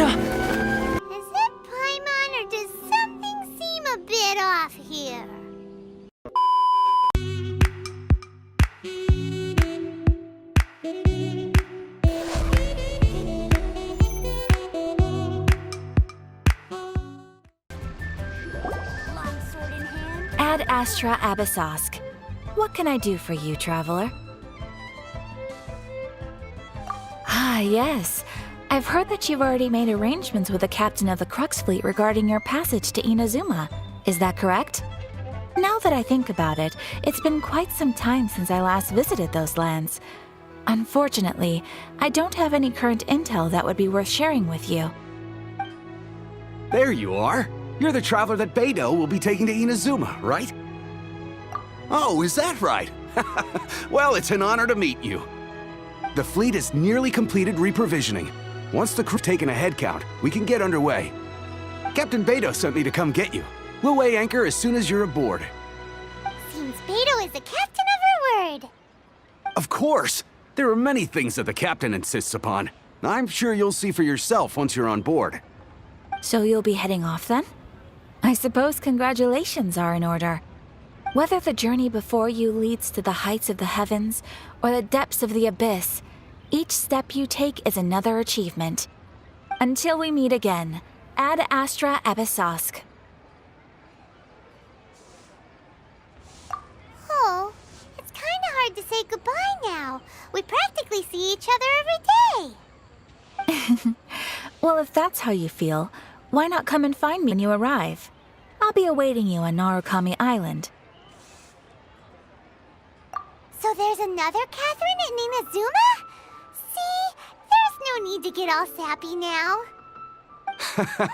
Is it Paimon, or does something seem a bit off here? Longsword in hand. Ad Astra Abyssosk. What can I do for you, traveler? Ah, yes. I've heard that you've already made arrangements with the captain of the Crux Fleet regarding your passage to Inazuma. Is that correct? Now that I think about it, it's been quite some time since I last visited those lands. Unfortunately, I don't have any current intel that would be worth sharing with you. There you are. You're the traveler that Beidou will be taking to Inazuma, right? Oh, is that right? Well, it's an honor to meet you. The fleet is nearly completed reprovisioning. Once the crew's taken a head count, we can get underway. Captain Beidou sent me to come get you. We'll weigh anchor as soon as you're aboard. Seems Beidou is the captain of her word. Of course! There are many things that the captain insists upon. I'm sure you'll see for yourself once you're on board. So you'll be heading off then? I suppose congratulations are in order. Whether the journey before you leads to the heights of the heavens or the depths of the abyss, each step you take is another achievement. Until we meet again, Ad Astra Abyssosk. Oh, it's kinda hard to say goodbye now. We practically see each other every day. Well, if that's how you feel, why not come and find me when you arrive? I'll be awaiting you on Narukami Island. So there's another Catherine in Inazuma? See? There's no need to get all sappy now.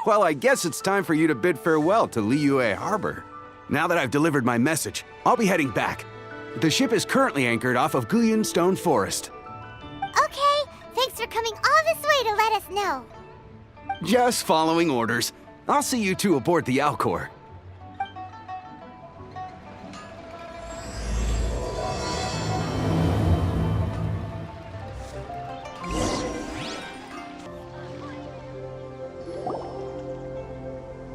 Well, I guess it's time for you to bid farewell to Liyue Harbor. Now that I've delivered my message, I'll be heading back. The ship is currently anchored off of Guyan Stone Forest. Okay, thanks for coming all this way to let us know. Just following orders. I'll see you two aboard the Alcor.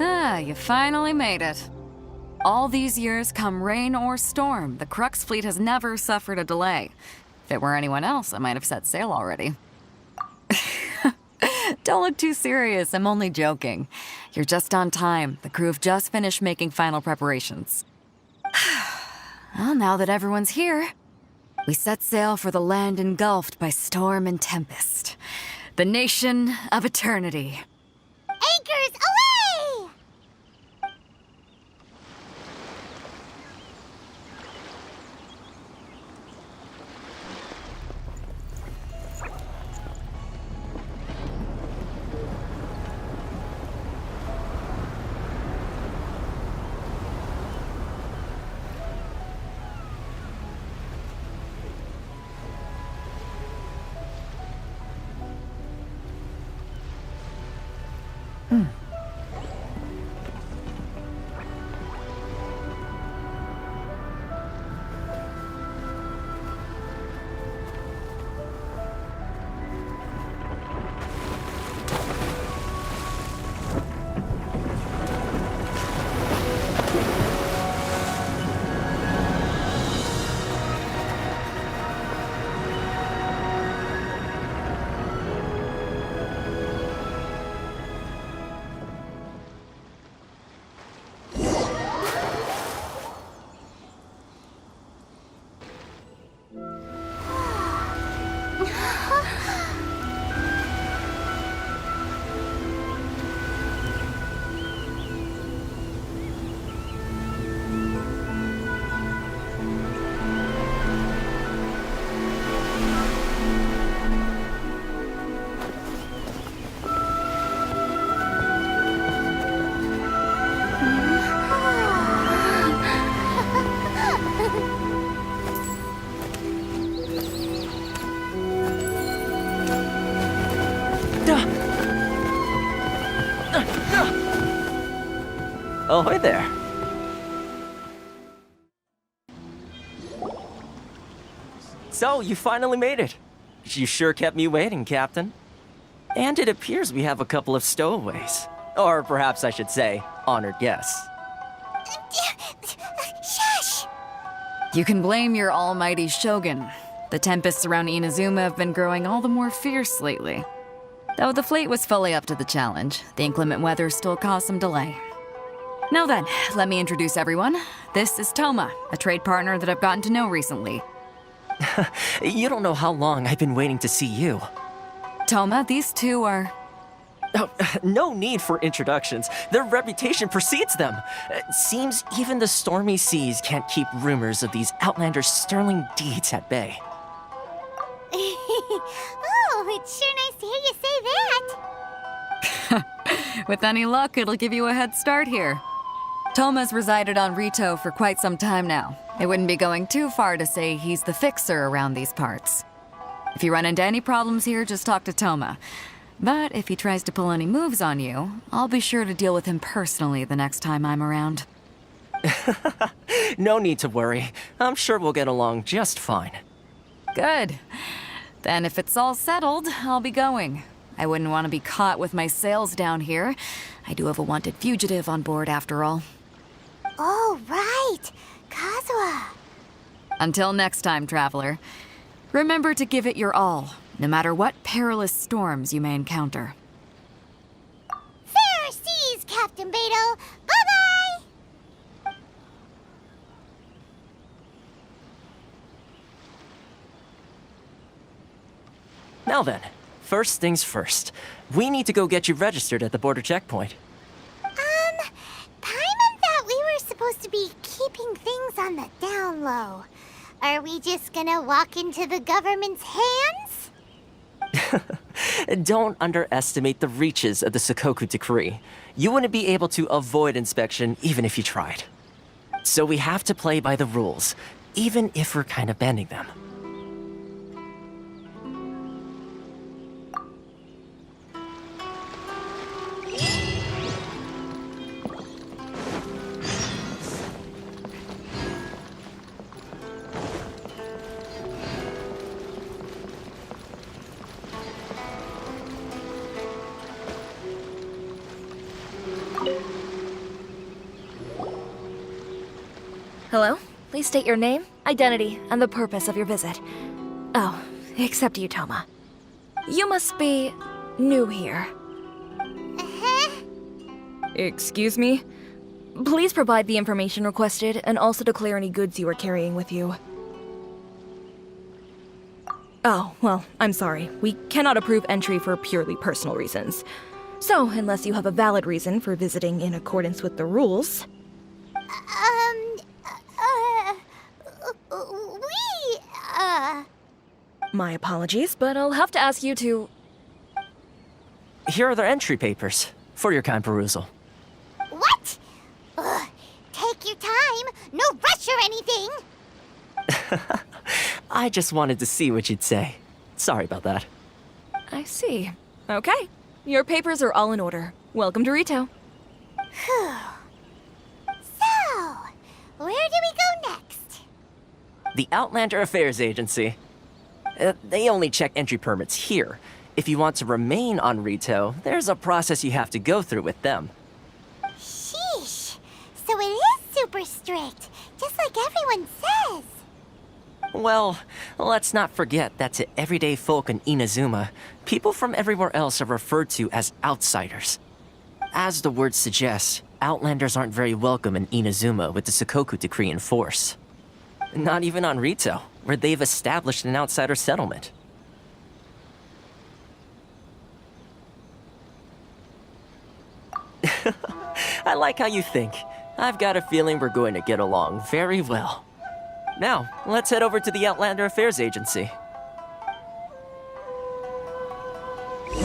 Ah, you finally made it. All these years, come rain or storm, the Crux Fleet has never suffered a delay. If it were anyone else, I might have set sail already. Don't look too serious, I'm only joking. You're just on time. The crew have just finished making final preparations. Well, now that everyone's here, we set sail for the land engulfed by storm and tempest. The nation of eternity. Anchors away! Ahoy there. So, you finally made it. You sure kept me waiting, Captain. And it appears we have a couple of stowaways. Or perhaps I should say, honored guests. Shush! You can blame your almighty shogun. The tempests around Inazuma have been growing all the more fierce lately. Though the fleet was fully up to the challenge, the inclement weather still caused some delay. Now then, let me introduce everyone. This is Thoma, a trade partner that I've gotten to know recently. You don't know how long I've been waiting to see you. Thoma, these two are... Oh, no need for introductions. Their reputation precedes them. Seems even the stormy seas can't keep rumors of these Outlanders' sterling deeds at bay. Oh, it's sure nice to hear you say that. With any luck, it'll give you a head start here. Thoma's resided on Ritou for quite some time now. It wouldn't be going too far to say he's the fixer around these parts. If you run into any problems here, just talk to Thoma. But if he tries to pull any moves on you, I'll be sure to deal with him personally the next time I'm around. No need to worry. I'm sure we'll get along just fine. Good. Then if it's all settled, I'll be going. I wouldn't want to be caught with my sails down here. I do have a wanted fugitive on board after all. Oh, right. Kazuha. Until next time, traveler. Remember to give it your all, no matter what perilous storms you may encounter. Fair seas, Captain Beidou. Bye-bye! Now then, first things first. We need to go get you registered at the border checkpoint. Paimon thought we were supposed to be keeping things on the down low. Are we just gonna walk into the government's hands? Don't underestimate the reaches of the Sakoku Decree. You wouldn't be able to avoid inspection even if you tried. So we have to play by the rules, even if we're kind of bending them. Hello? Please state your name, identity, and the purpose of your visit. Oh, except you, Thoma. You must be new here. Uh-huh. Excuse me? Please provide the information requested and also declare any goods you are carrying with you. Oh, well, I'm sorry. We cannot approve entry for purely personal reasons. So, unless you have a valid reason for visiting in accordance with the rules... My apologies, but I'll have to ask you to... Here are their entry papers, for your kind perusal. What? Ugh, take your time. No rush or anything. I just wanted to see what you'd say. Sorry about that. I see. Okay. Your papers are all in order. Welcome to Ritou. Phew. So, where do we go next? The Outlander Affairs Agency. They only check entry permits here. If you want to remain on Ritou, there's a process you have to go through with them. Sheesh. So it is super strict, just like everyone says. Well, let's not forget that to everyday folk in Inazuma, people from everywhere else are referred to as outsiders. As the word suggests, Outlanders aren't very welcome in Inazuma with the Sakoku Decree in force. Not even on Ritou, where they've established an outsider settlement. I like how you think. I've got a feeling we're going to get along very well. Now, let's head over to the Outlander Affairs Agency.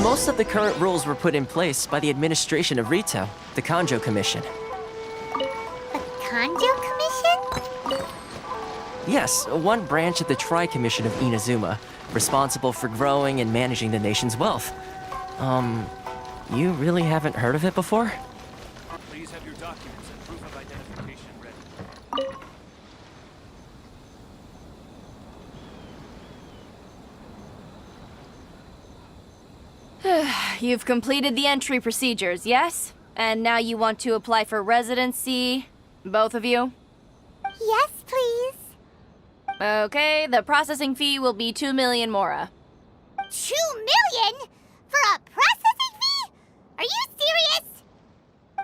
Most of the current rules were put in place by the administration of Ritou, the Kanjo Commission. The Kanjo Commission? Yes, one branch of the Tri-Commission of Inazuma, responsible for growing and managing the nation's wealth. You really haven't heard of it before? Please have your documents and proof of identification ready. You've completed the entry procedures, yes? And now you want to apply for residency, both of you? Yes, please. Okay, the processing fee will be 2 million mora. 2 million? For a processing fee? Are you serious?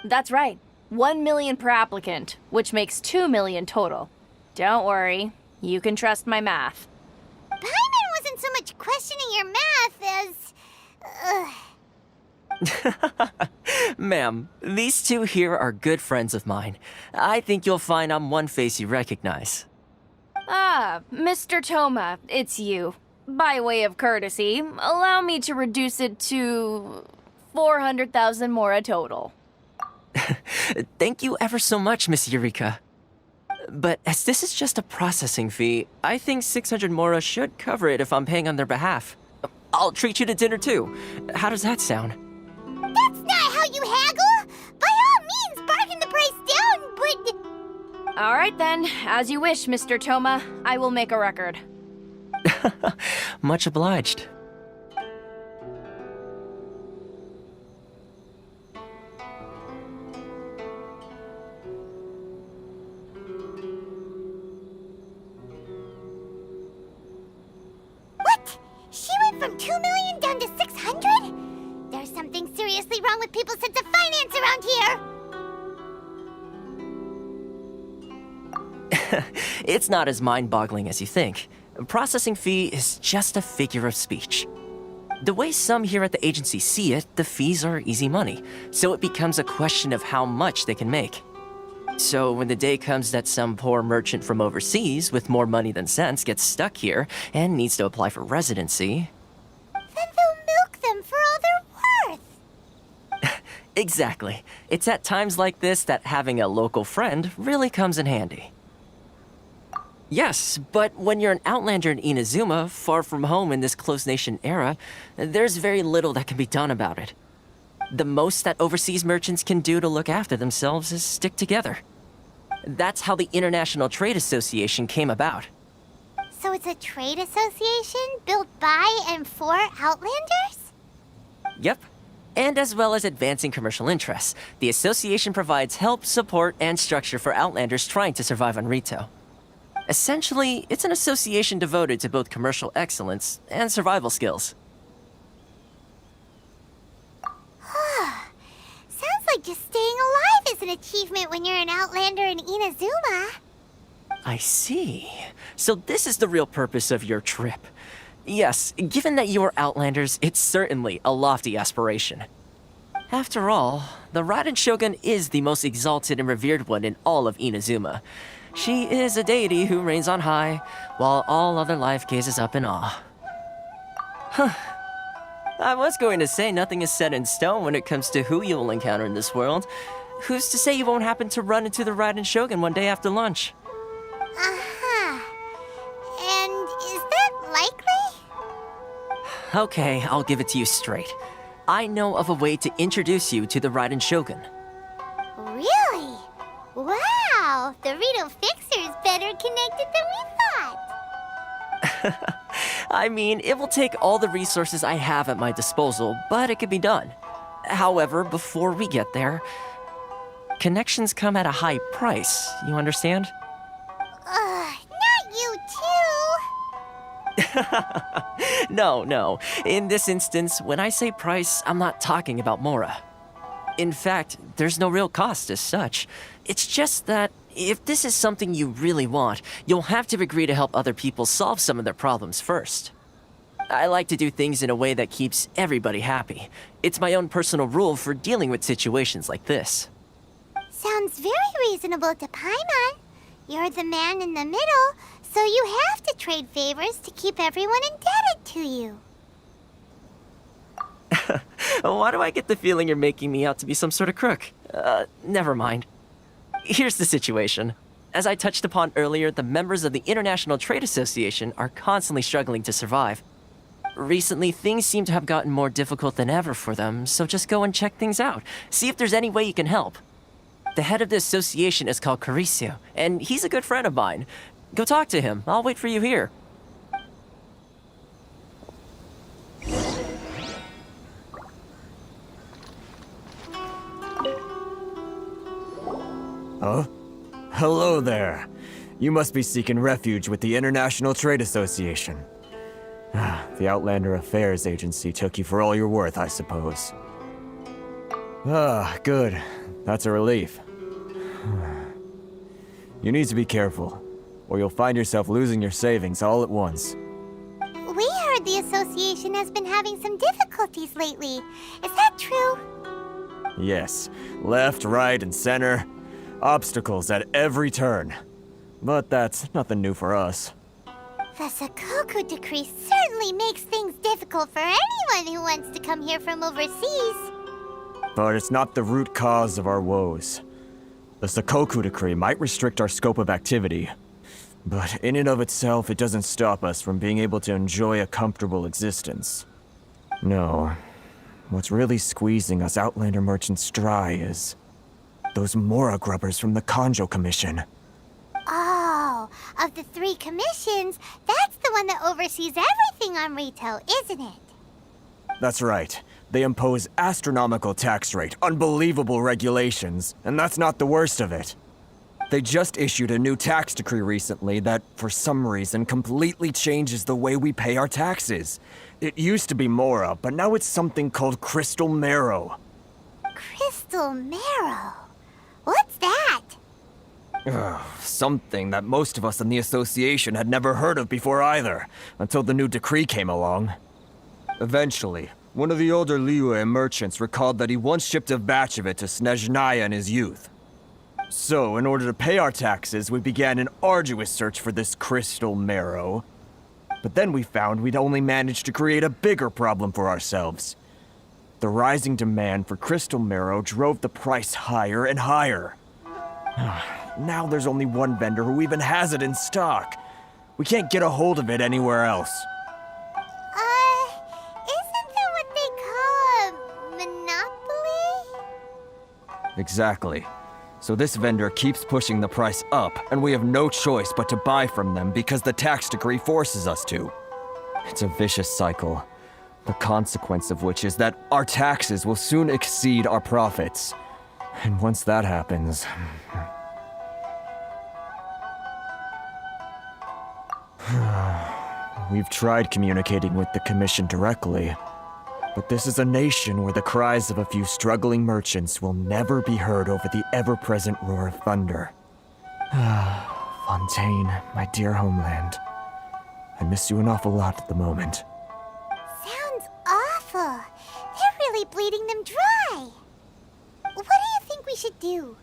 That's right. 1 million per applicant, which makes 2 million total. Don't worry, you can trust my math. Paimon wasn't so much questioning your math as... Ma'am, these two here are good friends of mine. I think you'll find I'm one face you recognize. Ah, Mr. Thoma, it's you. By way of courtesy, allow me to reduce it to 400,000 mora total. Thank you ever so much, Miss Eureka. But as this is just a processing fee, I think 600 mora should cover it if I'm paying on their behalf. I'll treat you to dinner too. How does that sound? That's not how you haggle! By all means, bargain the price down, but... Alright then, as you wish, Mr. Thoma. I will make a record. Much obliged. What? She went from 2 million down to 600? There's something seriously wrong with people's sense of finance around here! It's not as mind-boggling as you think. A processing fee is just a figure of speech. The way some here at the agency see it, the fees are easy money, so it becomes a question of how much they can make. So when the day comes that some poor merchant from overseas with more money than sense gets stuck here and needs to apply for residency... Then they'll milk them for all they're worth! Exactly. It's at times like this that having a local friend really comes in handy. Yes, but when you're an outlander in Inazuma, far from home in this closed nation era, there's very little that can be done about it. The most that overseas merchants can do to look after themselves is stick together. That's how the International Trade Association came about. So it's a trade association built by and for Outlanders? Yep. And as well as advancing commercial interests, the association provides help, support, and structure for Outlanders trying to survive on Ritou. Essentially, it's an association devoted to both commercial excellence and survival skills. Sounds like just staying alive is an achievement when you're an Outlander in Inazuma. I see. So this is the real purpose of your trip. Yes, given that you are Outlanders, it's certainly a lofty aspiration. After all, the Raiden Shogun is the most exalted and revered one in all of Inazuma. She is a deity who reigns on high, while all other life gazes up in awe. Huh. I was going to say nothing is set in stone when it comes to who you will encounter in this world. Who's to say you won't happen to run into the Raiden Shogun one day after lunch? Uh-huh. And is that likely? Okay, I'll give it to you straight. I know of a way to introduce you to the Raiden Shogun. Really? Wow, the Ritou Fixer's better connected than we thought. I mean, it will take all the resources I have at my disposal, but it can be done. However, before we get there, connections come at a high price, you understand? Not you too. No. In this instance, when I say price, I'm not talking about mora. In fact, there's no real cost as such. It's just that if this is something you really want, you'll have to agree to help other people solve some of their problems first. I like to do things in a way that keeps everybody happy. It's my own personal rule for dealing with situations like this. Sounds very reasonable to Paimon. You're the man in the middle, so you have to trade favors to keep everyone indebted to you. Why do I get the feeling you're making me out to be some sort of crook? Never mind. Here's the situation. As I touched upon earlier, the members of the International Trade Association are constantly struggling to survive. Recently, things seem to have gotten more difficult than ever for them, so just go and check things out. See if there's any way you can help. The head of the association is called Carisio, and he's a good friend of mine. Go talk to him. I'll wait for you here. Huh? Hello there. You must be seeking refuge with the International Trade Association. The Outlander Affairs Agency took you for all you're worth, I suppose. Good. That's a relief. You need to be careful, or you'll find yourself losing your savings all at once. We heard the association has been having some difficulties lately. Is that true? Yes. Left, right, and center. Obstacles at every turn. But that's nothing new for us. The Sakoku decree certainly makes things difficult for anyone who wants to come here from overseas. But it's not the root cause of our woes. The Sakoku decree might restrict our scope of activity, but in and of itself, it doesn't stop us from being able to enjoy a comfortable existence. No. What's really squeezing us Outlander merchants dry is those Mora grubbers from the Kanjo Commission. Oh, of the 3 commissions, that's the one that oversees everything on Ritou, isn't it? That's right. They impose astronomical tax rate, unbelievable regulations, and that's not the worst of it. They just issued a new tax decree recently that, for some reason, completely changes the way we pay our taxes. It used to be Mora, but now it's something called Crystal Marrow. Crystal Marrow? What's that? Something that most of us in the association had never heard of before either, until the new decree came along. Eventually, one of the older Liyue merchants recalled that he once shipped a batch of it to Snezhnaya in his youth. So, in order to pay our taxes, we began an arduous search for this Crystal Marrow. But then we found we'd only managed to create a bigger problem for ourselves. The rising demand for Crystal Marrow drove the price higher and higher. Now there's only one vendor who even has it in stock. We can't get a hold of it anywhere else. Isn't that what they call a monopoly? Exactly. So this vendor keeps pushing the price up, and we have no choice but to buy from them because the tax decree forces us to. It's a vicious cycle, the consequence of which is that our taxes will soon exceed our profits. And once that happens... We've tried communicating with the Commission directly, but this is a nation where the cries of a few struggling merchants will never be heard over the ever-present roar of thunder. Fontaine, my dear homeland. I miss you an awful lot at the moment. Sounds awful. They're really bleeding them dry. What do you think we should do?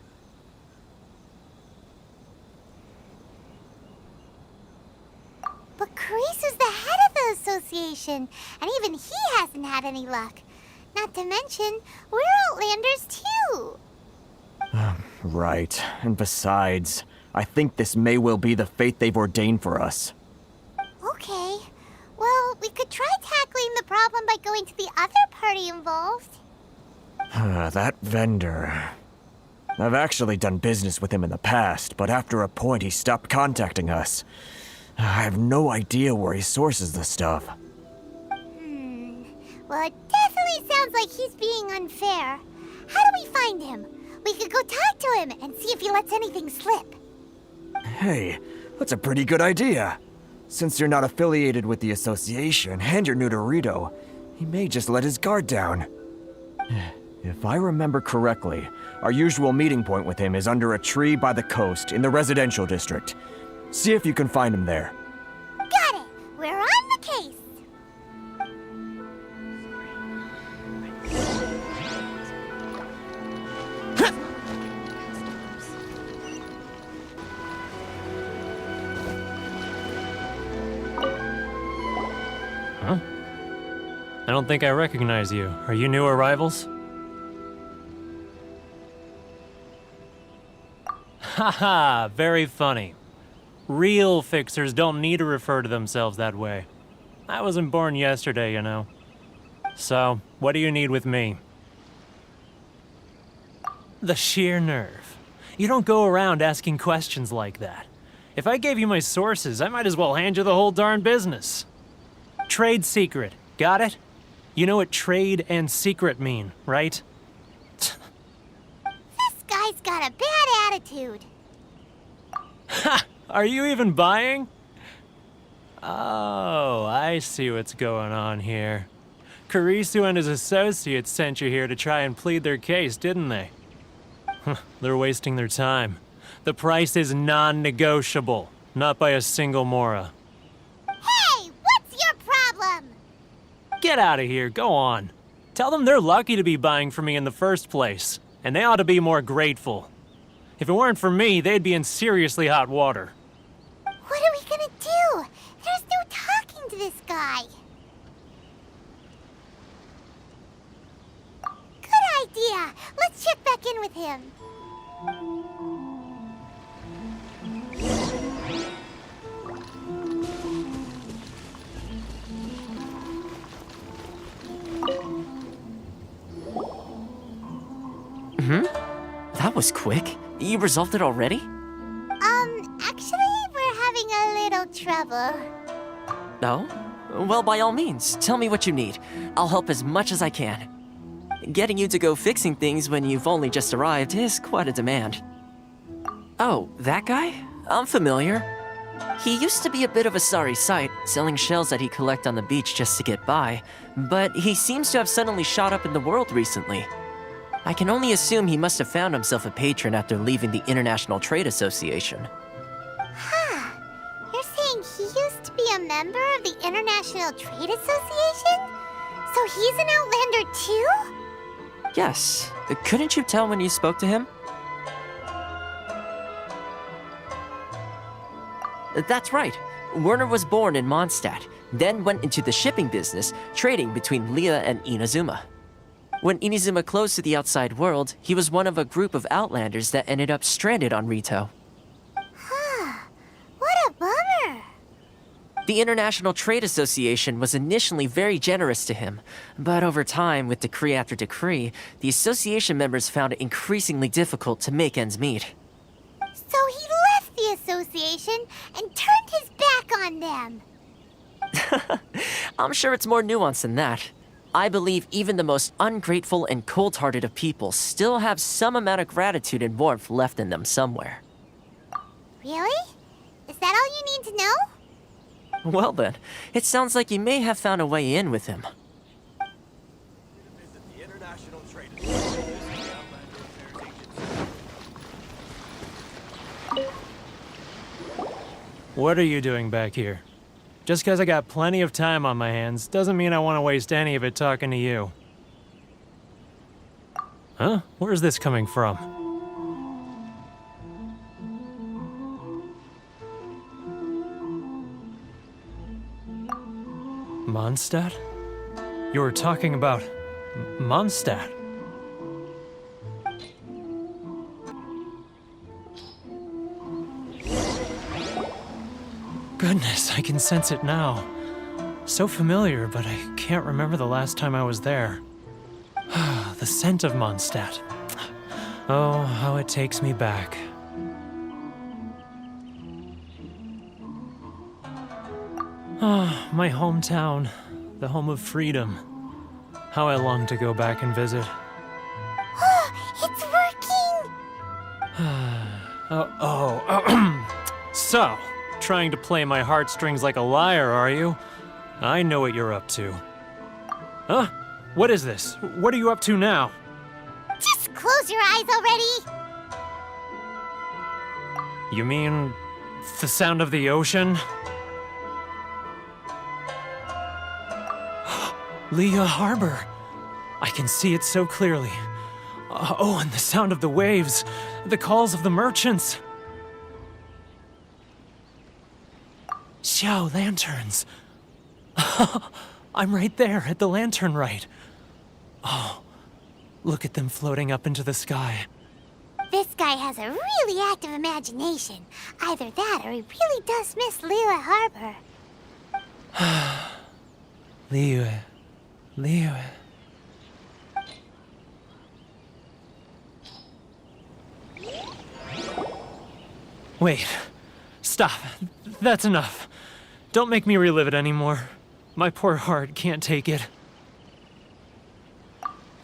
But Carice is the head of the association, and even he hasn't had any luck. Not to mention, we're Outlanders too. Right. And besides, I think this may well be the fate they've ordained for us. Okay. Well, we could try tackling the problem by going to the other party involved. That vendor... I've actually done business with him in the past, but after a point he stopped contacting us. I have no idea where he sources the stuff. Well, it definitely sounds like he's being unfair. How do we find him? We could go talk to him and see if he lets anything slip. Hey, that's a pretty good idea. Since you're not affiliated with the association and you're new to Ritou, he may just let his guard down. If I remember correctly, our usual meeting point with him is under a tree by the coast in the residential district. See if you can find him there. Got it! We're on the case! Huh? I don't think I recognize you. Are you new arrivals? Haha, very funny. Real fixers don't need to refer to themselves that way. I wasn't born yesterday, you know. So, what do you need with me? The sheer nerve. You don't go around asking questions like that. If I gave you my sources, I might as well hand you the whole darn business. Trade secret, got it? You know what trade and secret mean, right? This guy's got a bad attitude. Ha! Are you even buying? Oh, I see what's going on here. Ritou and his associates sent you here to try and plead their case, didn't they? They're wasting their time. The price is non-negotiable, not by a single Mora. Hey, what's your problem? Get out of here, go on. Tell them they're lucky to be buying from me in the first place, and they ought to be more grateful. If it weren't for me, they'd be in seriously hot water. What are we gonna do? There's no talking to this guy. Good idea. Let's check back in with him. That was quick. You resolved it already? Actually, we're having a little trouble. No? Well, by all means, tell me what you need. I'll help as much as I can. Getting you to go fixing things when you've only just arrived is quite a demand. Oh, that guy? I'm familiar. He used to be a bit of a sorry sight, selling shells that he collect on the beach just to get by, but he seems to have suddenly shot up in the world recently. I can only assume he must have found himself a patron after leaving the International Trade Association. You're saying he used to be a member of the International Trade Association? So he's an Outlander too? Yes. Couldn't you tell when you spoke to him? That's right. Werner was born in Mondstadt, then went into the shipping business, trading between Leah and Inazuma. When Inazuma closed to the outside world, he was one of a group of Outlanders that ended up stranded on Ritou. What a bummer. The International Trade Association was initially very generous to him, but over time, with decree after decree, the association members found it increasingly difficult to make ends meet. So he left the association and turned his back on them. I'm sure it's more nuanced than that. I believe even the most ungrateful and cold-hearted of people still have some amount of gratitude and warmth left in them somewhere. Really? Is that all you need to know? Well then, it sounds like you may have found a way in with him. What are you doing back here? Just because I got plenty of time on my hands doesn't mean I want to waste any of it talking to you. Huh? Where's this coming from? Mondstadt? You were talking about Mondstadt. Goodness, I can sense it now. So familiar, but I can't remember the last time I was there. The scent of Mondstadt. Oh, how it takes me back. Ah, my hometown, the home of freedom. How I long to go back and visit. It's working! So, trying to play my heartstrings like a liar, are you? I know what you're up to. Huh? What is this? What are you up to now? Just close your eyes already! You mean the sound of the ocean? Leah Harbor. I can see it so clearly. Oh, and the sound of the waves. The calls of the merchants. Xiao lanterns. I'm right there at the lantern right. Oh, look at them floating up into the sky. This guy has a really active imagination. Either that or he really does miss Liyue Harbor. Liyue. Wait. Stop. That's enough. Don't make me relive it anymore. My poor heart can't take it.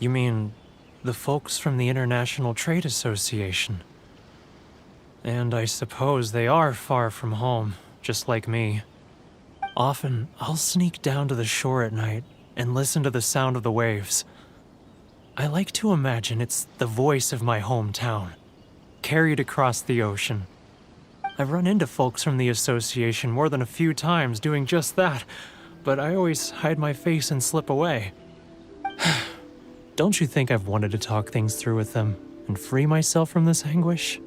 You mean The folks from the International Trade Association. And I suppose they are far from home, just like me. Often, I'll sneak down to the shore at night and listen to the sound of the waves. I like to imagine it's the voice of my hometown, carried across the ocean. I've run into folks from the association more than a few times doing just that, but I always hide my face and slip away. Don't you think I've wanted to talk things through with them and free myself from this anguish?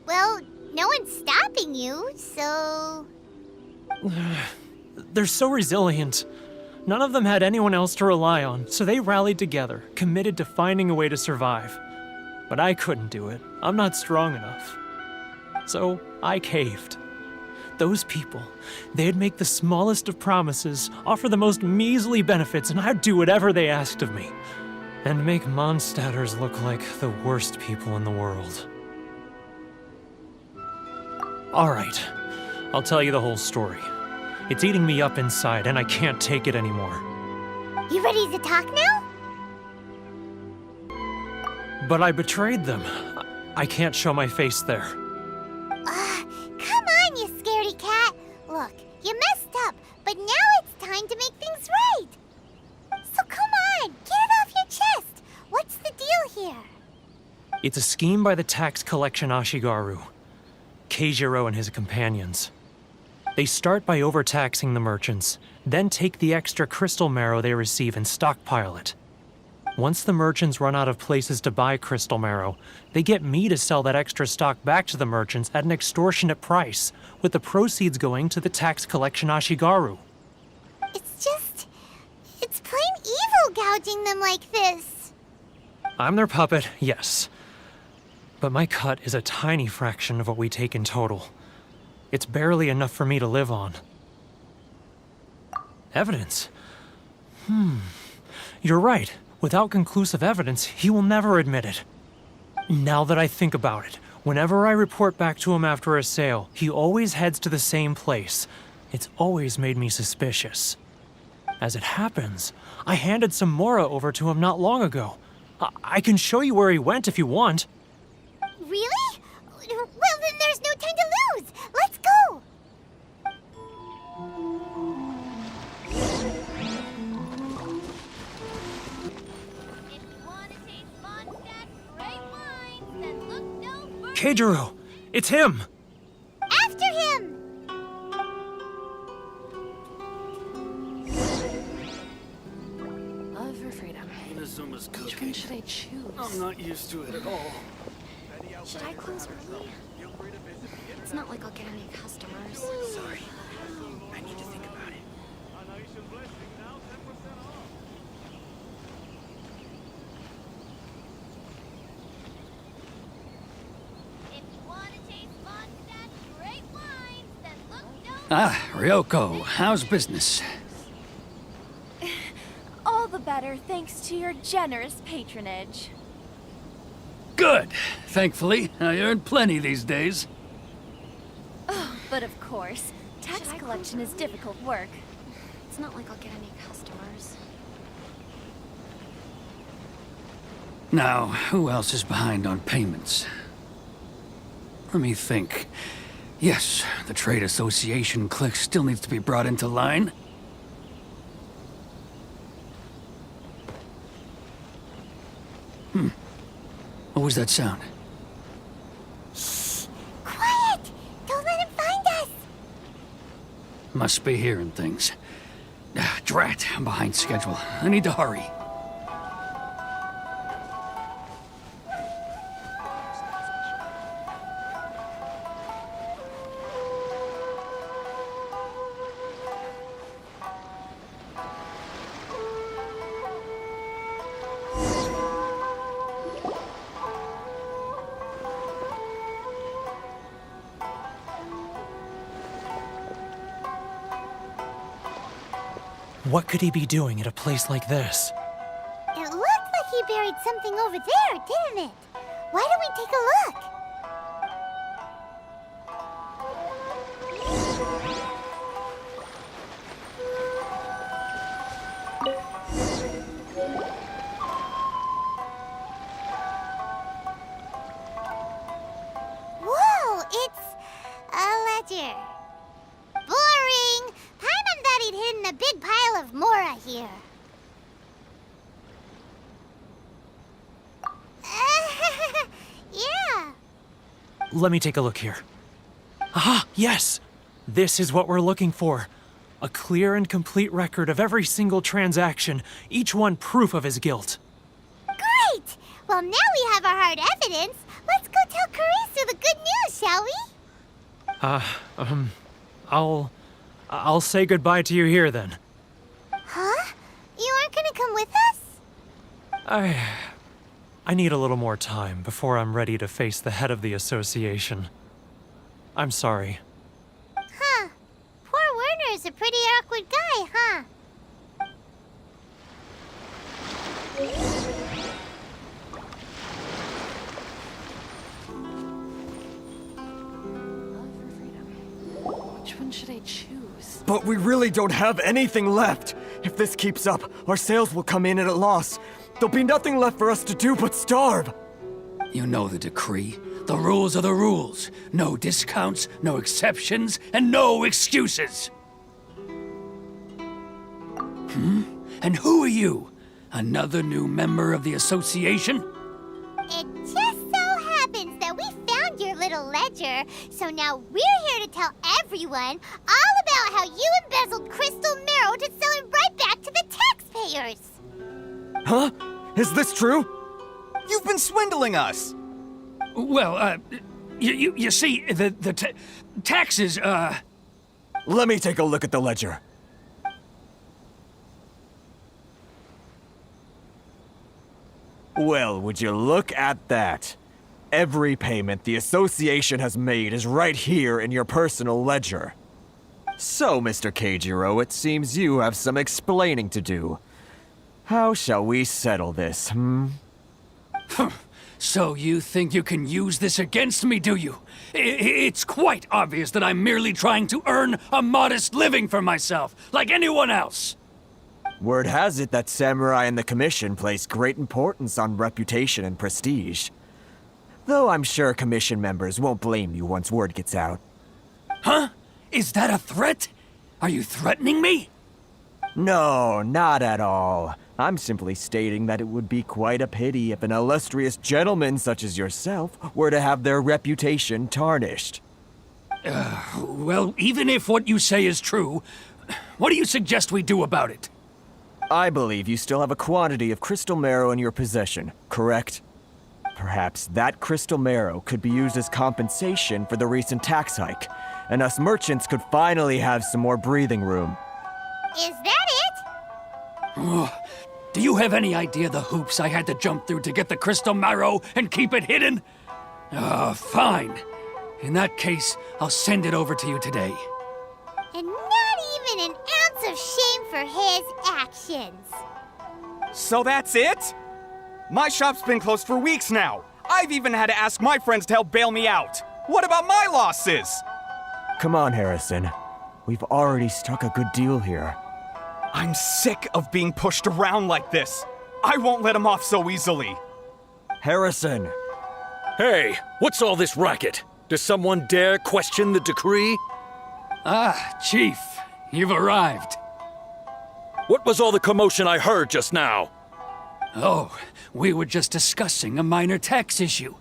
Well, no one's stopping you, so... They're so resilient. None of them had anyone else to rely on, so they rallied together, committed to finding a way to survive. But I couldn't do it. I'm not strong enough. So I caved. Those people, they'd make the smallest of promises, offer the most measly benefits, and I'd do whatever they asked of me. And make Mondstadters look like the worst people in the world. Alright, I'll tell you the whole story. It's eating me up inside, and I can't take it anymore. You ready to talk now? But I betrayed them. I can't show my face there. Come on, you scaredy cat. Look, you messed up, but now it's time to make things right. So come on, get it off your chest. What's the deal here? It's a scheme by the tax collection Ashigaru, Keijiro and his companions. They start by overtaxing the merchants, then take the extra crystal marrow they receive and stockpile it. Once the merchants run out of places to buy crystal marrow, they get me to sell that extra stock back to the merchants at an extortionate price, with the proceeds going to the tax collection Ashigaru. It's plain evil gouging them like this. I'm their puppet, yes. But my cut is a tiny fraction of what we take in total. It's barely enough for me to live on. Evidence? You're right. Without conclusive evidence, he will never admit it. Now that I think about it, whenever I report back to him after a sale, he always heads to the same place. It's always made me suspicious. As it happens, I handed some Mora over to him not long ago. I can show you where he went if you want. Really? Well, then there's no time to lose. Let's go. Keijiro! It's him! After him! Love for freedom. Inazuma's Which one cooking. should I choose? I'm not used to it at all. Should I close early? It's not like I'll get any customers. Sorry. I need to think about it. Ah, Ryoko, how's business? All the better thanks to your generous patronage. Good. Thankfully, I earn plenty these days. Oh, but of course, tax collection is difficult work. It's not like I'll get any customers. Now, who else is behind on payments? Let me think. Yes, the Trade Association clique still needs to be brought into line. What was that sound? Quiet! Don't let him find us! Must be hearing things. Drat, I'm behind schedule. I need to hurry. What could he be doing at a place like this? It looked like he buried something over there, didn't it? Why don't we take a look? let me take a look here. Ah, yes! This is what we're looking for. A clear and complete record of every single transaction, each one proof of his guilt. Great! Well, now we have our hard evidence. Let's go tell Karisu the good news, shall we? I'll say goodbye to you here then. Huh? You aren't gonna come with us? I need a little more time before I'm ready to face the head of the association. I'm sorry. Huh. Poor Werner's a pretty awkward guy, huh? Which one should I choose? But we really don't have anything left. If this keeps up, our sales will come in at a loss. There'll be nothing left for us to do but starve. You know the decree. The rules are the rules. No discounts, no exceptions, and no excuses. And who are you? Another new member of the association? It just so happens that we found your little ledger, so now we're here to tell everyone all about how you embezzled crystal marrow to sell it right back to the taxpayers. Huh? Is this true? You've been swindling us! Well, you see, the taxes, Let me take a look at the ledger. Well, would you look at that? Every payment the association has made is right here in your personal ledger. So, Mr. Keijiro, it seems you have some explaining to do. How shall we settle this, So you think you can use this against me, do you? It's quite obvious that I'm merely trying to earn a modest living for myself, like anyone else. Word has it that Samurai and the Commission place great importance on reputation and prestige. Though I'm sure Commission members won't blame you once word gets out. Huh? Is that a threat? Are you threatening me? No, not at all. I'm simply stating that it would be quite a pity if an illustrious gentleman such as yourself were to have their reputation tarnished. Well, even if what you say is true, what do you suggest we do about it? I believe you still have a quantity of crystal marrow in your possession, correct? Perhaps that crystal marrow could be used as compensation for the recent tax hike, and us merchants could finally have some more breathing room. Is that it? Do you have any idea the hoops I had to jump through to get the crystal marrow and keep it hidden? Fine. In that case, I'll send it over to you today. And not even an ounce of shame for his actions. So that's it? My shop's been closed for weeks now. I've even had to ask my friends to help bail me out. What about my losses? Come on, Harrison. We've already struck a good deal here. I'm sick of being pushed around like this. I won't let him off so easily. Harrison! Hey, what's all this racket? Does someone dare question the decree? Chief, you've arrived. What was all the commotion I heard just now? Oh, we were just discussing a minor tax issue.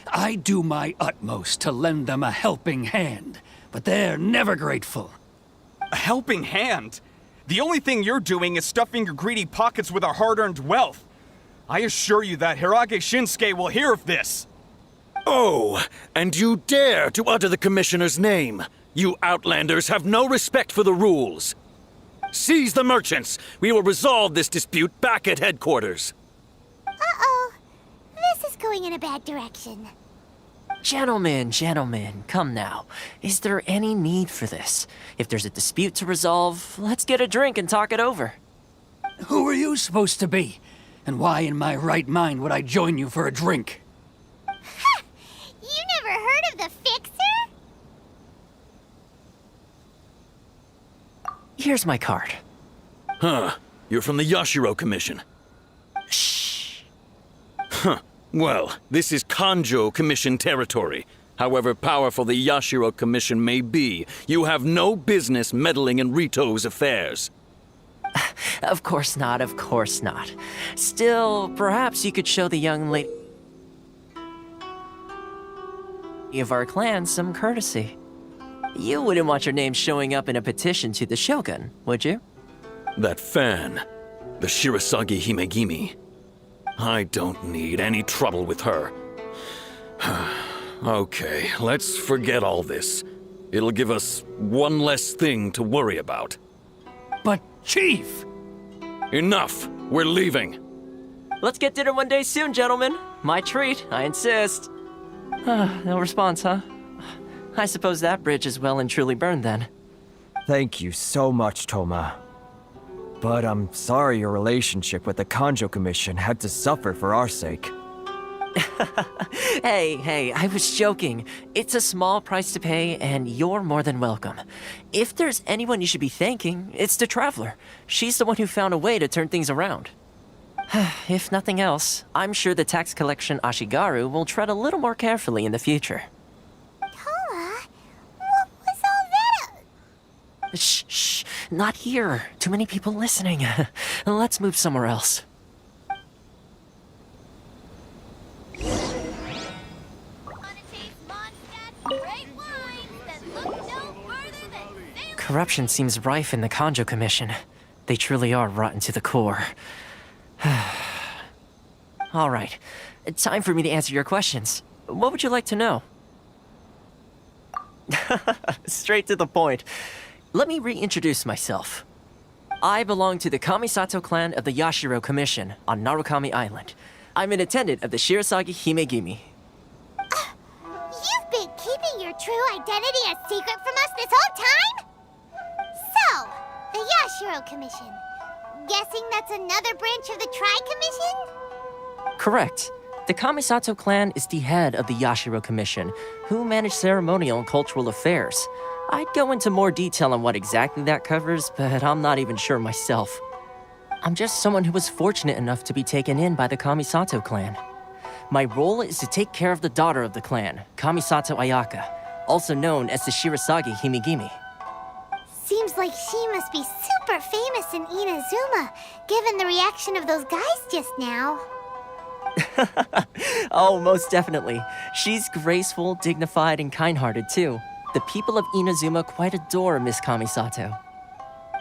I do my utmost to lend them a helping hand, but they're never grateful. A helping hand? The only thing you're doing is stuffing your greedy pockets with our hard-earned wealth. I assure you that Hirage Shinsuke will hear of this. Oh, and you dare to utter the Commissioner's name. You Outlanders have no respect for the rules. Seize the merchants. We will resolve this dispute back at headquarters. Uh-oh. This is going in a bad direction. Gentlemen, come now. Is there any need for this? If there's a dispute to resolve, let's get a drink and talk it over. Who are you supposed to be? And why in my right mind would I join you for a drink? Ha! You never heard of the Fixer? Here's my card. Huh. You're from the Yashiro Commission. Shh. Huh. Well, this is Kanjo Commission territory. However powerful the Yashiro Commission may be, you have no business meddling in Ritou's affairs. Of course not, of course not. Still, perhaps you could show the young lady... give our clan some courtesy. You wouldn't want your name showing up in a petition to the Shogun, would you? That fan, the Shirasagi Himegimi. I don't need any trouble with her. Okay, let's forget all this. It'll give us one less thing to worry about. But, Chief! Enough! We're leaving! Let's get dinner one day soon, gentlemen. My treat, I insist. No response, huh? I suppose that bridge is well and truly burned then. Thank you so much, Thoma. But I'm sorry your relationship with the Kanjo Commission had to suffer for our sake. Hey, I was joking. It's a small price to pay, and you're more than welcome. If there's anyone you should be thanking, it's the Traveler. She's the one who found a way to turn things around. If nothing else, I'm sure the tax collection Ashigaru will tread a little more carefully in the future. Thoma, what was all that? Shh, not here. Too many people listening. Let's move somewhere else. Corruption seems rife in the Kanjo Commission. They truly are rotten to the core. All right, time for me to answer your questions. What would you like to know? Straight to the point. Let me reintroduce myself. I belong to the Kamisato clan of the Yashiro Commission on Narukami Island. I'm an attendant of the Shirasagi Himegimi. You've been keeping your true identity a secret from us this whole time? So, the Yashiro Commission. Guessing that's another branch of the Tri-Commission? Correct. The Kamisato clan is the head of the Yashiro Commission, who manage ceremonial and cultural affairs. I'd go into more detail on what exactly that covers, but I'm not even sure myself. I'm just someone who was fortunate enough to be taken in by the Kamisato clan. My role is to take care of the daughter of the clan, Kamisato Ayaka, also known as the Shirasagi Himegimi. Seems like she must be super famous in Inazuma, given the reaction of those guys just now. Oh, most definitely. She's graceful, dignified, and kind-hearted too. The people of Inazuma quite adore Miss Kamisato.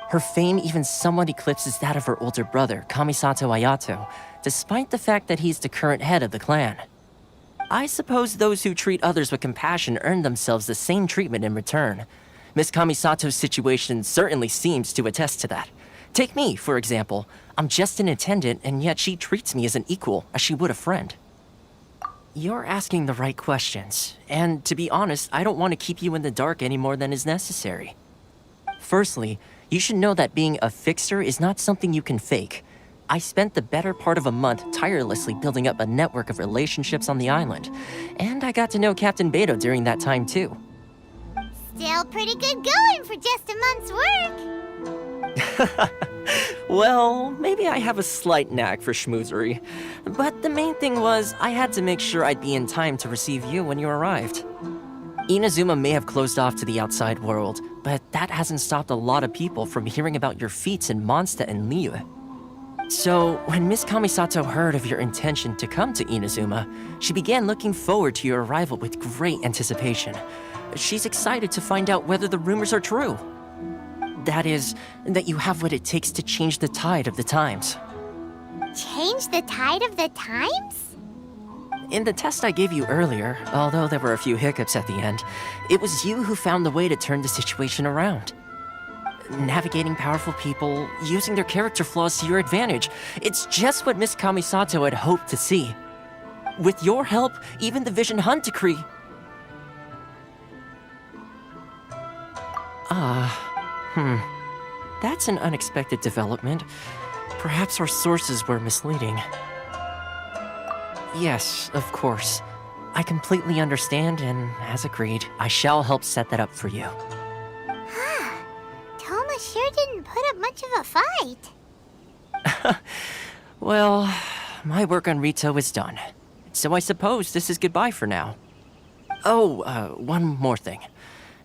Her fame even somewhat eclipses that of her older brother, Kamisato Ayato, despite the fact that he's the current head of the clan. I suppose those who treat others with compassion earn themselves the same treatment in return. Miss Kamisato's situation certainly seems to attest to that. Take me, for example. I'm just an attendant, and yet she treats me as an equal, as she would a friend. You're asking the right questions, and to be honest, I don't want to keep you in the dark any more than is necessary. Firstly, you should know that being a fixer is not something you can fake. I spent the better part of a month tirelessly building up a network of relationships on the island, and I got to know Captain Beidou during that time too. Still pretty good going for just a month's work. Well, maybe I have a slight knack for schmoozery. But the main thing was, I had to make sure I'd be in time to receive you when you arrived. Inazuma may have closed off to the outside world, but that hasn't stopped a lot of people from hearing about your feats in Mondstadt and Liyue. So, when Miss Kamisato heard of your intention to come to Inazuma, she began looking forward to your arrival with great anticipation. She's excited to find out whether the rumors are true. That is, that you have what it takes to change the tide of the times. Change the tide of the times? In the test I gave you earlier, although there were a few hiccups at the end, it was you who found the way to turn the situation around. Navigating powerful people, using their character flaws to your advantage. It's just what Miss Kamisato had hoped to see. With your help, even the Vision Hunt decree... That's an unexpected development. Perhaps our sources were misleading. Yes, of course. I completely understand, and as agreed, I shall help set that up for you. Thoma sure didn't put up much of a fight. Well, my work on Ritou is done. So I suppose this is goodbye for now. Oh, one more thing.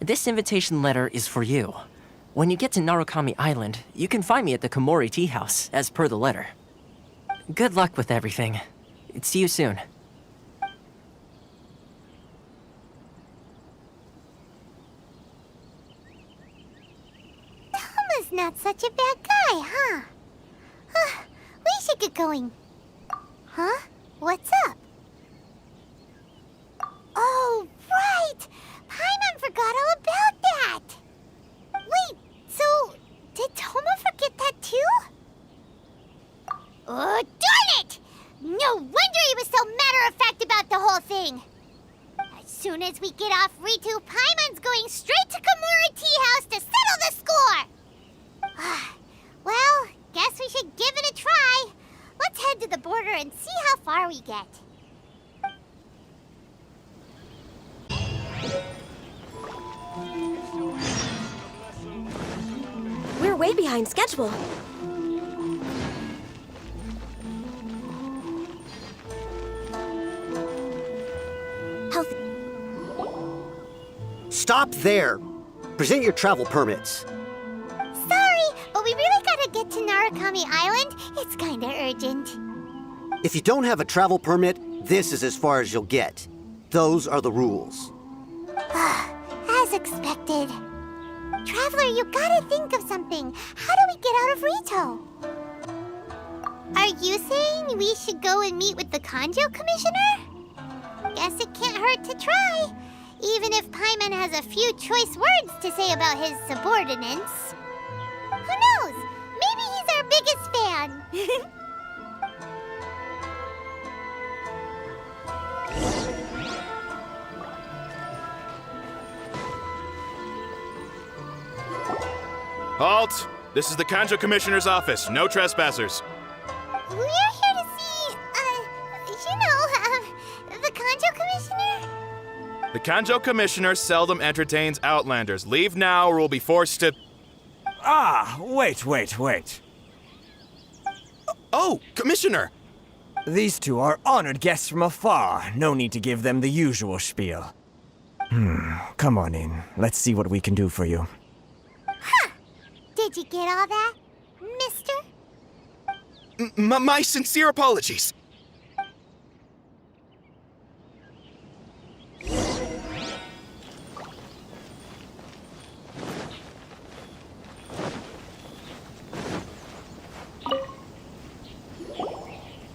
This invitation letter is for you. When you get to Narukami Island, you can find me at the Komori Tea House, as per the letter. Good luck with everything. See you soon. not such a bad guy, huh? We should get going. Huh? What's up? Oh, right! Paimon forgot all about that! Wait, so did Thoma forget that too? Oh, darn it! No wonder he was so matter-of-fact about the whole thing! As soon as we get off Ritou, Paimon's going straight to Komura Tea House to settle the score! Well, guess we should give it a try. Let's head to the border and see how far we get. We're way behind schedule. Healthy. Stop there! Present your travel permits. Sorry, but we really gotta get to Narukami Island. It's kinda urgent. If you don't have a travel permit, this is as far as you'll get. Those are the rules. As expected. Traveler, you gotta think of something. How do we get out of Ritou? Are you saying we should go and meet with the Kanjo Commissioner? Guess it can't hurt to try. Even if Paimon has a few choice words to say about his subordinates. Who knows? Maybe he's our biggest fan. Halt! This is the Kanjo Commissioner's office. No trespassers. We're here to see, the Kanjo Commissioner? The Kanjo Commissioner seldom entertains Outlanders. Leave now or we'll be forced to... Wait. Oh, Commissioner! These two are honored guests from afar. No need to give them the usual spiel. Come on in. Let's see what we can do for you. Huh! Did you get all that, mister? My sincere apologies.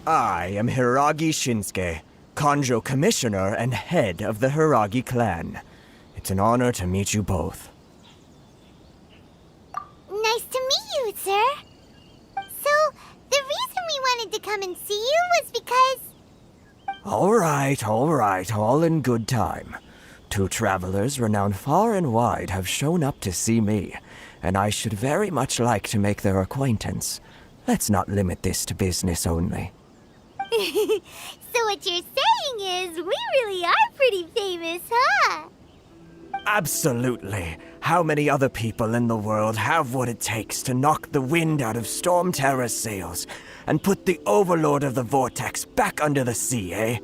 I am Hiragi Shinsuke, Kanjo Commissioner and head of the Hiragi clan. It's an honor to meet you both. Nice to meet you, sir. So, the reason we wanted to come and see you was because... All right, all in good time. Two travelers renowned far and wide have shown up to see me, and I should very much like to make their acquaintance. Let's not limit this to business only. So what you're saying is, we really are pretty famous, huh? Absolutely. How many other people in the world have what it takes to knock the wind out of Storm Terror's sails and put the Overlord of the Vortex back under the sea, eh?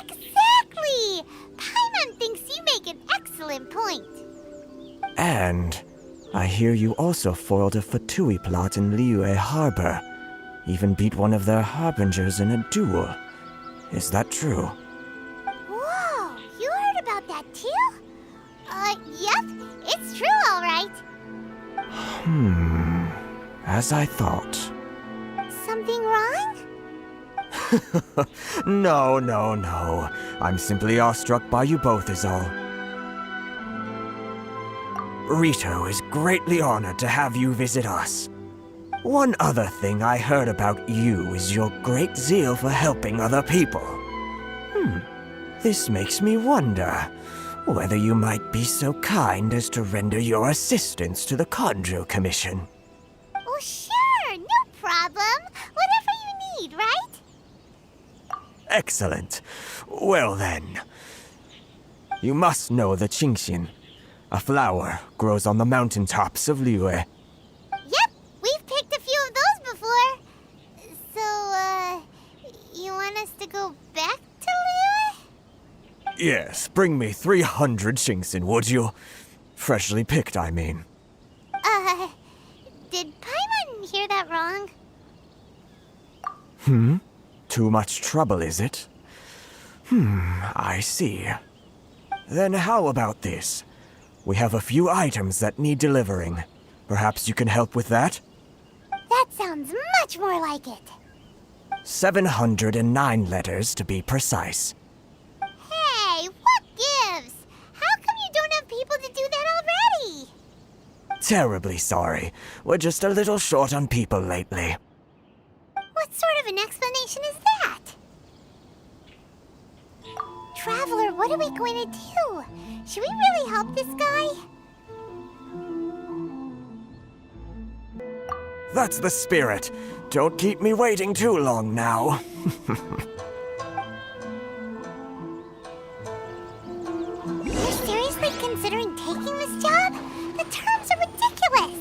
Exactly! Paimon thinks you make an excellent point. And I hear you also foiled a Fatui plot in Liyue Harbor. Even beat one of their harbingers in a duel. Is that true? Whoa, you heard about that too? Yep, it's true, all right. As I thought. Something wrong? No. I'm simply awestruck by you both is all. Ritou is greatly honored to have you visit us. One other thing I heard about you is your great zeal for helping other people. This makes me wonder whether you might be so kind as to render your assistance to the Kanjo Commission. Oh, sure, no problem. Whatever you need, right? Excellent. Well then, you must know the Qingshin. A flower grows on the mountaintops of Liyue. Yep, we've picked a few of those before. So, you want us to go back to Liyue? Yes, bring me 300 Qingshin, would you? Freshly picked, I mean. Did Paimon hear that wrong? Too much trouble, is it? I see. Then how about this? We have a few items that need delivering. Perhaps you can help with that? That sounds much more like it. 709 letters, to be precise. Hey, what gives? How come you don't have people to do that already? Terribly sorry. We're just a little short on people lately. What sort of an explanation is that? Traveler, what are we going to do? Should we really help this guy? That's the spirit. Don't keep me waiting too long now. You're seriously considering taking this job? The terms are ridiculous!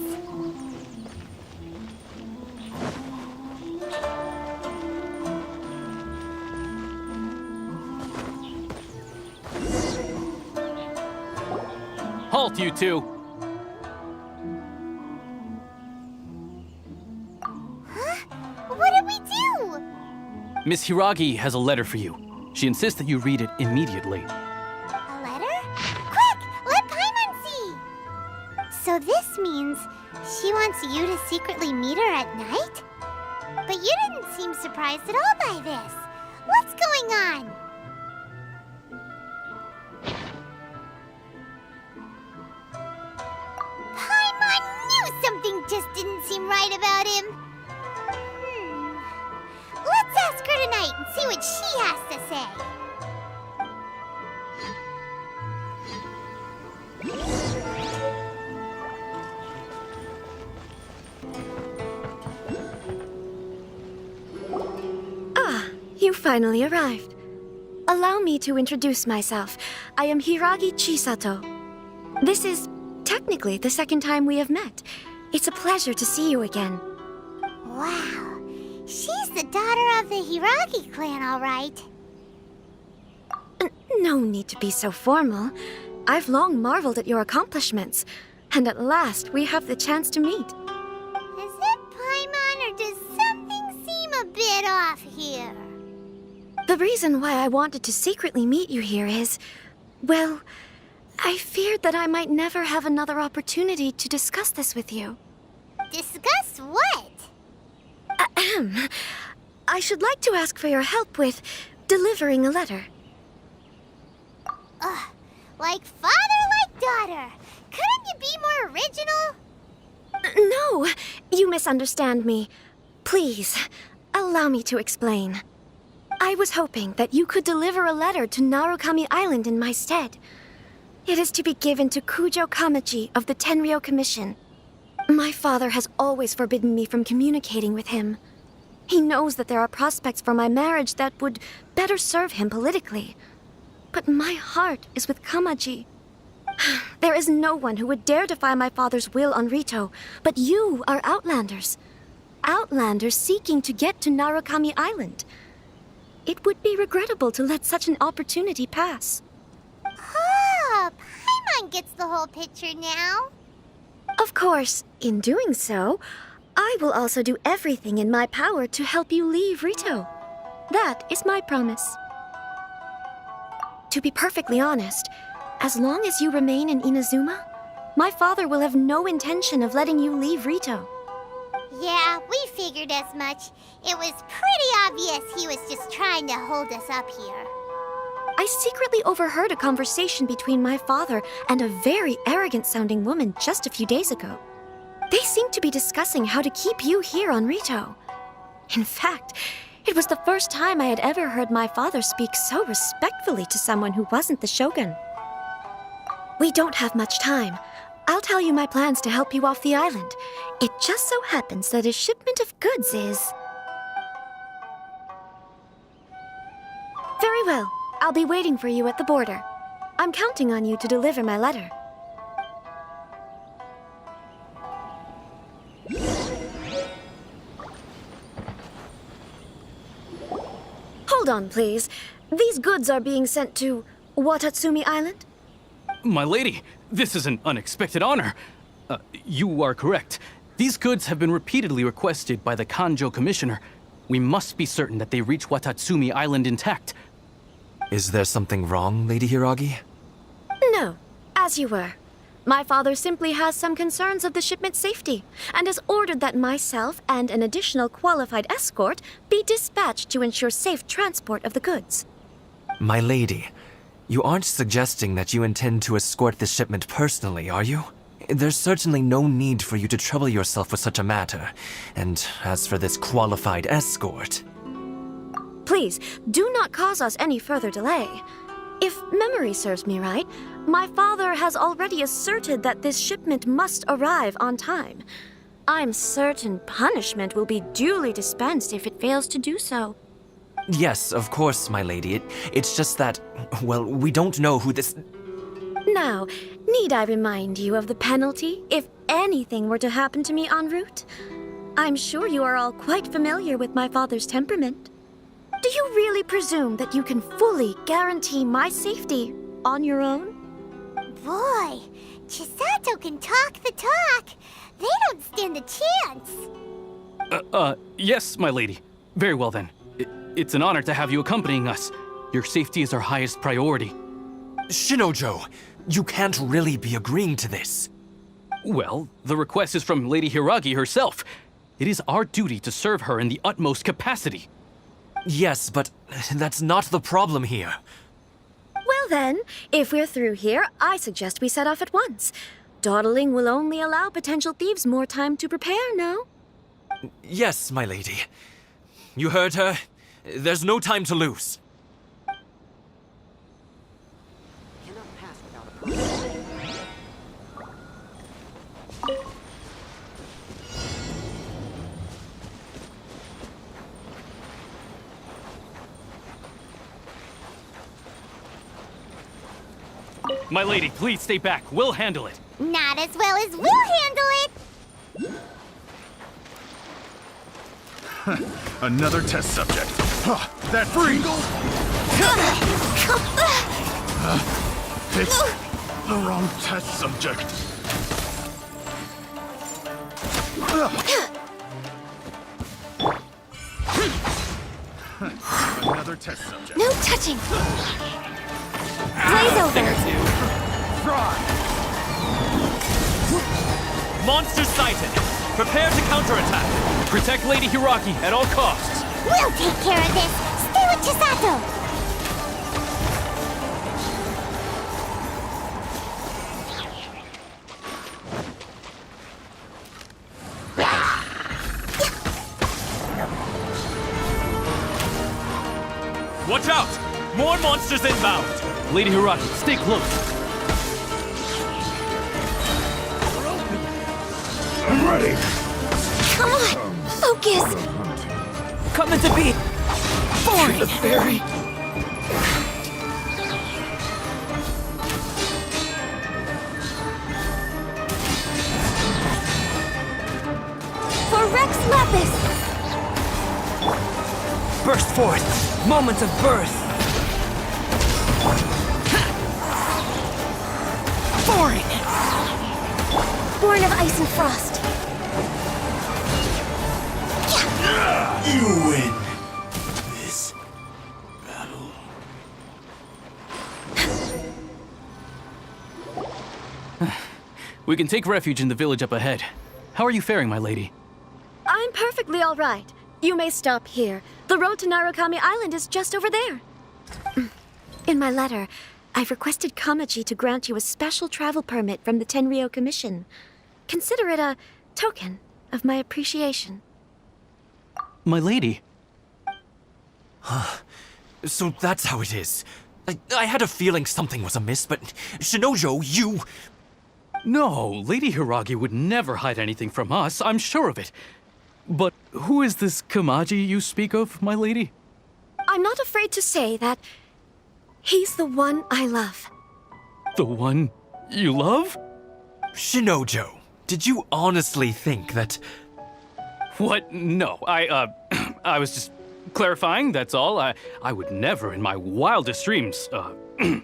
Halt, you two! What did we do? Miss Hiragi has a letter for you. She insists that you read it immediately. A letter? Quick! Let Paimon see! So this means she wants you to secretly meet her at night? But you didn't seem surprised at all by this. What's going on? Paimon knew something just didn't seem right about him. Let's ask her tonight and see what she has to say. Ah, you finally arrived. Allow me to introduce myself. I am Hiragi Chisato. This is technically the second time we have met. It's a pleasure to see you again. Wow. She's the daughter of the Hiragi clan, all right. No need to be so formal. I've long marveled at your accomplishments, and at last we have the chance to meet. Is it Paimon, or does something seem a bit off here? The reason why I wanted to secretly meet you here is, well, I feared that I might never have another opportunity to discuss this with you. Discuss what? Ahem. I should like to ask for your help with delivering a letter. Like father, like daughter. Couldn't you be more original? No, you misunderstand me. Please, allow me to explain. I was hoping that you could deliver a letter to Narukami Island in my stead. It is to be given to Kujo Kamaji of the Tenryou Commission. My father has always forbidden me from communicating with him. He knows that there are prospects for my marriage that would better serve him politically. But my heart is with Kamaji. There is no one who would dare defy my father's will on Ritou, but you are Outlanders. Outlanders seeking to get to Narukami Island. It would be regrettable to let such an opportunity pass. Oh, Paimon gets the whole picture now. Of course, in doing so, I will also do everything in my power to help you leave Ritou. That is my promise. To be perfectly honest, as long as you remain in Inazuma, my father will have no intention of letting you leave Ritou. Yeah, we figured as much. It was pretty obvious he was just trying to hold us up here. I secretly overheard a conversation between my father and a very arrogant-sounding woman just a few days ago. They seemed to be discussing how to keep you here on Ritou. In fact, it was the first time I had ever heard my father speak so respectfully to someone who wasn't the Shogun. We don't have much time. I'll tell you my plans to help you off the island. It just so happens that a shipment of goods is... Very well. I'll be waiting for you at the border. I'm counting on you to deliver my letter. Hold on, please. These goods are being sent to Watatsumi Island? My lady, this is an unexpected honor. You are correct. These goods have been repeatedly requested by the Kanjo Commissioner. We must be certain that they reach Watatsumi Island intact. Is there something wrong, Lady Hiragi? No, as you were. My father simply has some concerns of the shipment's safety, and has ordered that myself and an additional qualified escort be dispatched to ensure safe transport of the goods. My lady, you aren't suggesting that you intend to escort this shipment personally, are you? There's certainly no need for you to trouble yourself with such a matter. And as for this qualified escort... Please, do not cause us any further delay. If memory serves me right, my father has already asserted that this shipment must arrive on time. I'm certain punishment will be duly dispensed if it fails to do so. Yes, of course, my lady. It's just that, well, we don't know who this... Now, need I remind you of the penalty if anything were to happen to me en route? I'm sure you are all quite familiar with my father's temperament. Do you really presume that you can fully guarantee my safety on your own? Boy, Chisato can talk the talk. They don't stand a chance. Yes, my lady. Very well then. It's an honor to have you accompanying us. Your safety is our highest priority. Shinojo, you can't really be agreeing to this. Well, the request is from Lady Hiragi herself. It is our duty to serve her in the utmost capacity. Yes, but that's not the problem here. Well then, if we're through here, I suggest we set off at once. Dawdling will only allow potential thieves more time to prepare, no? Yes, my lady. You heard her. There's no time to lose. My lady, please stay back. We'll handle it. Not as well as we'll handle it. Another test subject. That freeze! It's the wrong test subject. Another test subject. No touching. Blaze over. Monster sighted. Prepare to counterattack. Protect Lady Hiragi at all costs. We'll take care of this. Stay with Chisato. Watch out! More monsters inbound! Lady Hiragi, stay close. I'm ready. Come on, focus. Coming to be. Boring. The fairy. For Rex Lapis. Burst forth. Moment of birth. Boring. Born of ice and frost. You win this battle. We can take refuge in the village up ahead. How are you faring, my lady? I'm perfectly all right. You may stop here. The road to Narukami Island is just over there. In my letter, I've requested Kamaji to grant you a special travel permit from the Tenryou Commission. Consider it a token of my appreciation. My lady. So that's how it is. I had a feeling something was amiss, but Shinojo, you... No, Lady Hiragi would never hide anything from us, I'm sure of it. But who is this Kamaji you speak of, my lady? I'm not afraid to say that he's the one I love. The one you love? Shinojo, did you honestly think that... What? No, I was just clarifying, that's all. I would never in my wildest dreams, You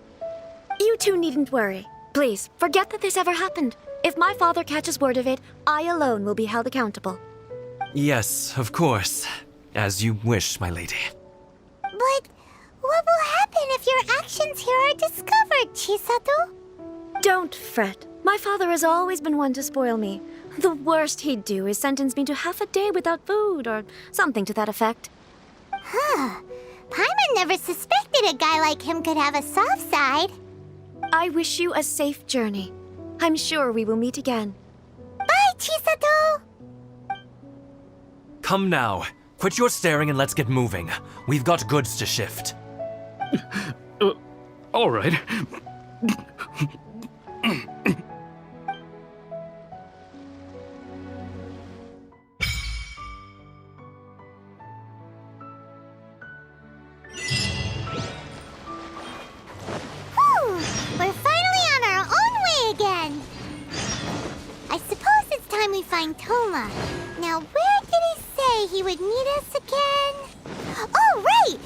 two needn't worry. Please, forget that this ever happened. If my father catches word of it, I alone will be held accountable. Yes, of course. As you wish, my lady. But what will happen if your actions here are discovered, Chisato? Don't fret. My father has always been one to spoil me. The worst he'd do is sentence me to half a day without food, or something to that effect. Huh. Paimon never suspected a guy like him could have a soft side. I wish you a safe journey. I'm sure we will meet again. Bye, Chisato! Come now. Quit your staring and let's get moving. We've got goods to shift. All right. We're finally on our own way again. I suppose it's time we find Thoma. Now, where did he say he would meet us again? Oh, right!